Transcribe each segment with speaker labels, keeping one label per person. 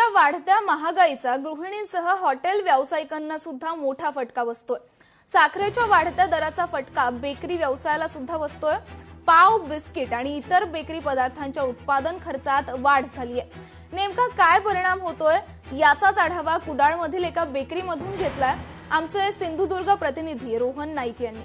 Speaker 1: या वाढत्या महागाईचा गृहिणींसह हॉटेल व्यावसायिकांना सुद्धा मोठा फटका बसतोय। साखरेच्या वाढत्या दराचा फटका बेकरी व्यवसायाला सुद्धा बसतोय। पाव, बिस्किट आणि इतर बेकरी पदार्थांच्या उत्पादन खर्चात वाढ झालीय। नेमका काय परिणाम होतोय याचाच आढावा कुडाळमधील एका बेकरीमधून घेतलाय आमचे सिंधुदुर्ग प्रतिनिधी रोहन नाईक यांनी।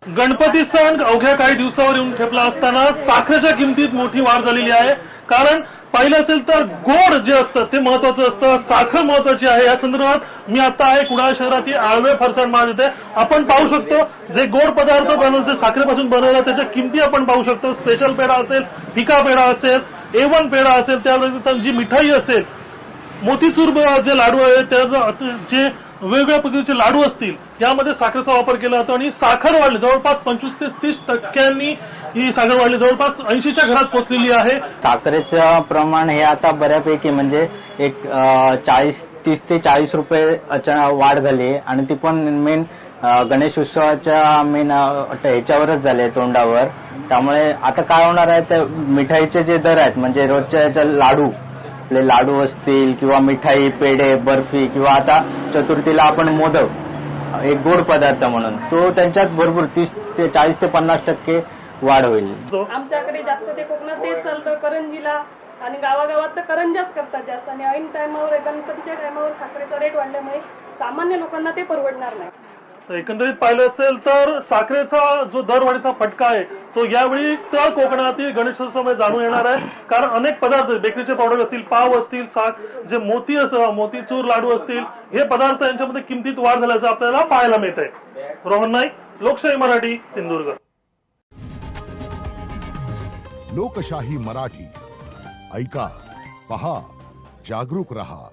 Speaker 2: गणपती सण अवघ्या काही दिवसावर येऊन ठेपला असताना साखरेच्या किमतीत मोठी वाढ झालेली आहे। कारण पाहिलं असेल तर गोड जे असतं ते महत्वाचं असतं, साखर महत्वाची आहे। या संदर्भात मी आता आहे कुडाळ शहरातील आळवे फरसाण मार्केट येथे। आपण पाहू शकतो जे गोड पदार्थ बनवले साखरेपासून बनवले त्याच्या किमती आपण पाहू शकतो। स्पेशल पेढा असेल, फिका पेढा असेल, A1 पेढा असेल, त्यानंतर जी मिठाई असेल, मोतीचूर जे लाडू आहे त्या जे वेगवेगळ्या पद्धतीचे लाडू असतील यामध्ये साखरेचा वापर केला जातो आणि साखर वाढली जवळपास 25 ते 30% ही साखर वाढली, जवळपास 80च्या घरात पोहोचलेली आहे।
Speaker 3: साखरेचं प्रमाण हे आता बऱ्यापैकी म्हणजे एक 30 ते 40 रुपये वाढ झाली आणि ती पण मेन गणेश उत्सवाच्या मेन ह्याच्यावरच झाले तोंडावर। त्यामुळे आता काय होणार आहे तर मिठाईचे जे दर आहेत म्हणजे रोजच्या लाडू आपले लाडू असतील किंवा मिठाई, पेढे, बर्फी किंवा आता चतुर्थीला आपण मोदक एक गोड पदार्थ म्हणून तो त्यांच्यात भरपूर 30 ते 40 ते 50% वाढ होईल।
Speaker 4: आमच्याकडे जास्त ते कोकणात तेच चालतं करंजीला आणि गावागावात तर करंजाच करतात जास्त आणि ऐन टायमावर गणपतीच्या टायमावर साखरेचा रेट वाढल्यामुळे सामान्य लोकांना ते परवडणार नाही।
Speaker 2: एकंदरीत पाहिलं असेल तर साखरेचा जो दरवाढीचा फटका आहे तो यावेळी तर कोकणातील गणेशोत्सवामध्ये जाणून येणार आहे। कारण अनेक पदार्थ बेकरीचे पावडर असतील, पाव असतील, जे मोतीचूर लाडू असतील, हे पदार्थ यांच्यामध्ये किमतीत वाढ झाल्याचं आपल्याला पाहायला मिळत आहे। रोहन नाईक, लोकशाही मराठी, सिंधुदुर्ग।
Speaker 5: लोकशाही मराठी ऐका, पहा, जागरूक रहा।